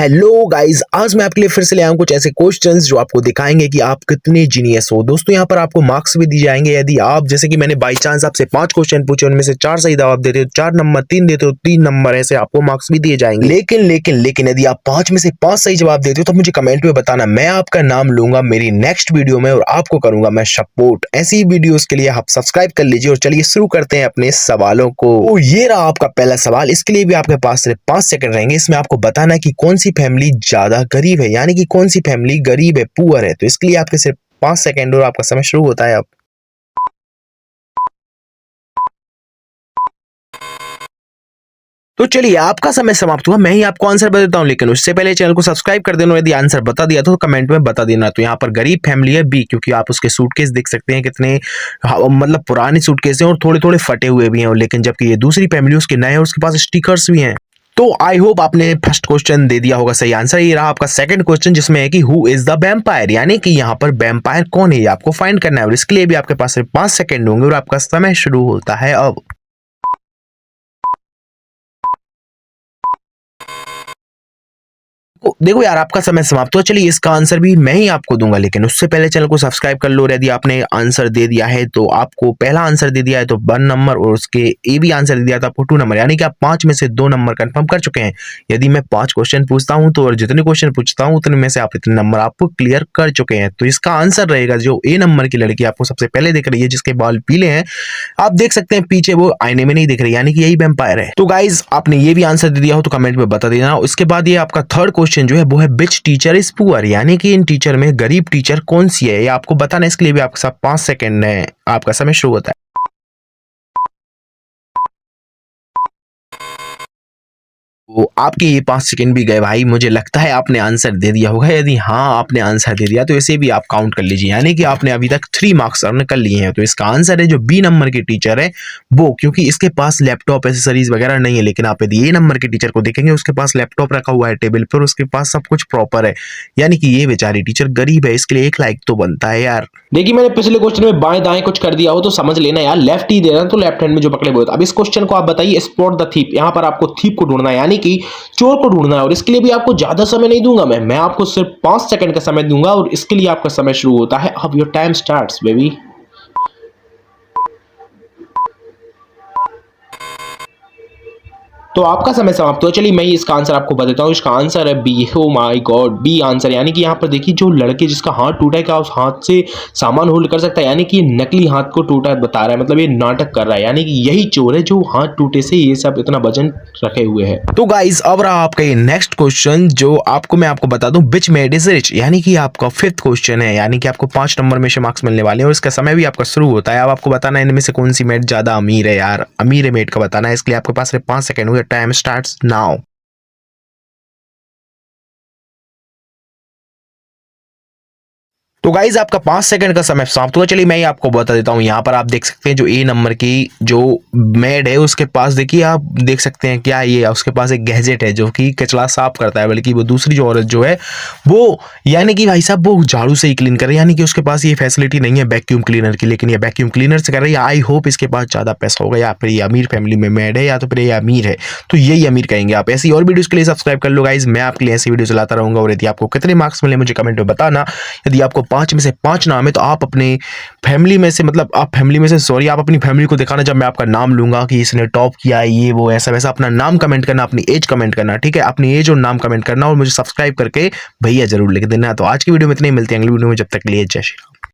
Hello guys, आज मैं आपके लिए फिर से ले आया हूं कुछ ऐसे क्वेश्चंस जो आपको दिखाएंगे कि आप कितने जीनियस हो। दोस्तों यहाँ पर आपको मार्क्स भी दिए जाएंगे यदि आप, जैसे कि मैंने बाई चांस आपसे 5 क्वेश्चन पूछे, उनमें से 4 सही जवाब देते हो, 4 नंबर, 3 देते हो, 3 नंबर, ऐसे आपको मार्क्स भी दिए जाएंगे। लेकिन यदि आप 5 में से 5 सही जवाब देते हो तो मुझे कमेंट में बताना, मैं आपका नाम लूंगा मेरी नेक्स्ट वीडियो में और आपको करूंगा मैं सपोर्ट। ऐसी वीडियोस के लिए आप सब्सक्राइब कर लीजिए और चलिए शुरू करते हैं अपने सवालों को। तो ये रहा आपका पहला सवाल। इसके लिए भी आपके पास सिर्फ 5 सेकंड रहेंगे। इसमें आपको बताना है कि कौन सी फैमिली ज्यादा गरीब है, यानी कि कौन सी फैमिली गरीब है, पुअर है। तो इसके लिए आपके सिर्फ 5 सेकंड और आपका समय शुरू होता है अब। तो चलिए, आपका समय समाप्त हुआ। मैं ही आपको आंसर बता देता हूं, लेकिन उससे पहले चैनल को सब्सक्राइब कर देना। यदि आंसर बता दिया तो कमेंट में बता देना। तो यहाँ पर गरीब फैमिली है बी, क्योंकि आप उसके सूटकेस देख सकते हैं कितने मतलब पुराने सूटकेस हैं और थोड़े थोड़े फटे हुए भी हैं। लेकिन जबकि ये दूसरी फैमिली उसके नए और उसके पास स्टिकर्स भी हैं। तो आई होप आपने फर्स्ट क्वेश्चन दे दिया होगा सही आंसर। ये रहा आपका सेकंड क्वेश्चन, जिसमें है कि हु इज द वैम्पायर, यानी कि यहाँ पर वैम्पायर कौन है ये आपको फाइंड करना है। और इसके लिए भी आपके पास सिर्फ 5 सेकंड होंगे और आपका समय शुरू होता है अब। देखो यार, आपका समय समाप्त हुआ। चलिए, इसका आंसर भी मैं ही आपको दूंगा, लेकिन उससे पहले चैनल को सब्सक्राइब कर लो। यदि आपने आंसर दे दिया है तो आपको पहला आंसर दे दिया है तो 1 नंबर, और उसके ए भी आंसर दे दिया था आपको 2 नंबर, यानी कि आप 5 में से 2 नंबर कंफर्म कर चुके हैं। यदि मैं 5 क्वेश्चन पूछता हूं तो, और जितने क्वेश्चन पूछता हूं उतने में से आप इतने नंबर आपको क्लियर कर चुके हैं। तो इसका आंसर रहेगा जो ए नंबर की लड़की आपको सबसे पहले दिख रही है, जिसके बाल पीले हैं, आप देख सकते हैं पीछे वो आईने में नहीं दिख रही, यानी कि यही वैम्पायर है। तो गाइज, आपने ये भी आंसर दे दिया हो तो कमेंट में बता देना। इसके बाद ये आपका थर्ड क्वेश्चन जो है वो है विच टीचर इज पुअर, यानी कि इन टीचर में गरीब टीचर कौन सी है, ये आपको बताना है। इसके लिए भी आपके साथ 5 सेकंड है, आपका समय शुरू होता है। तो आपके ये 5 सेकंड भी गए भाई। मुझे लगता है आपने आंसर दे दिया होगा। यदि हाँ आपने आंसर दे दिया तो इसे भी आप काउंट कर लीजिए, यानी कि आपने अभी तक 3 मार्क्स अर्न कर लिए हैं। तो इसका आंसर है जो बी नंबर के टीचर है वो, क्योंकि इसके पास लैपटॉप एसेसरीज वगैरह नहीं है। लेकिन आप यदि ए नंबर के टीचर को देखेंगे, उसके पास लैपटॉप रखा हुआ है टेबल पर, उसके पास सब कुछ प्रॉपर है, यानी कि ये बेचारी टीचर गरीब है। इसके लिए 1 लाइक तो बनता है यार। देखिए, मैंने पिछले क्वेश्चन में बाएं दाएं कुछ कर दिया हो तो समझ लेना यार, लेफ्ट ही दे रहा तो लेफ्ट हैंड में जो पकड़े हुए। अब इस क्वेश्चन को आप बताइए, स्पॉट द थीप। यहाँ पर आपको थीप को ढूंढना है, यानी कि चोर को ढूंढना है। और इसके लिए भी आपको ज्यादा समय नहीं दूंगा मैं आपको सिर्फ 5 सेकंड का समय दूंगा और इसके लिए आपका समय शुरू होता है अब। Your time starts baby. तो आपका समय समाप्त हुआ। चलिए, मैं इसका आंसर आपको बता देता हूँ। इसका आंसर है B. Oh my god, B answer. यानी कि यहाँ पर देखिए, जो लड़के जिसका हाथ टूटा है, क्या उस हाथ से सामान होल्ड कर सकता है, यानी कि नकली हाथ को टूटा बता रहा है, मतलब ये नाटक कर रहा है। यानी कि यही चोर है जो हाथ टूटे से ये सब इतना वजन रखे हुए है। तो गाइस, अब रहा आपका ये नेक्स्ट क्वेश्चन, जो मैं आपको बता दूं, विच मेड इज रिच, यानी कि आपका 5th क्वेश्चन है, यानी कि आपको 5 नंबर में से मार्क्स मिलने वाले हैं और इसका समय भी आपका शुरू होता है। अब आपको बताना है इनमें से कौन सी मेड ज्यादा अमीर है यार, अमीर है मेड का बताना है। इसके लिए आपके पास सिर्फ 5 सेकंड हुए। Time starts now. तो गाइज, आपका 5 सेकंड का समय समाप्त हुआ। चलिए, मैं ही आपको बता देता हूँ। यहाँ पर आप देख सकते हैं जो ए नंबर की जो मेड है, उसके पास देखिए, आप देख सकते हैं क्या ये, उसके पास एक गैजेट है जो कि कचरा साफ करता है। बल्कि वो दूसरी जो औरत जो है वो, यानी कि भाई साहब, वो झाड़ू से ही क्लीन कर रही है, यानी कि उसके पास ये फैसिलिटी नहीं है वैक्यूम क्लीनर की, लेकिन ये वैक्यूम क्लीनर से कर रही है। आई होप इसके पास ज्यादा पैसा होगा, या फिर ये अमीर फैमिली में मेड है, या तो फिर ये अमीर है, तो यही अमीर कहेंगे आप। ऐसी और वीडियोस के लिए सब्सक्राइब कर लो गाइज, मैं आपके लिए ऐसी वीडियो चलाता रहूंगा। और यदि आपको कितने मार्क्स मिले मुझे कमेंट में बताना। यदि आपको 5 में से 5 नाम है तो आप अपने फैमिली में से, मतलब आप फैमिली में से, सॉरी, आप अपनी फैमिली को दिखाना जब मैं आपका नाम लूंगा कि इसने टॉप किया है, ये वो ऐसा वैसा। अपना नाम कमेंट करना, अपनी एज कमेंट करना, ठीक है, अपनी एज और नाम कमेंट करना, और मुझे सब्सक्राइब करके भैया जरूर लिख देना। तो आज की वीडियो में इतने ही, मिलते हैं अगली वीडियो में। जब तक के लिए जय श्री राम।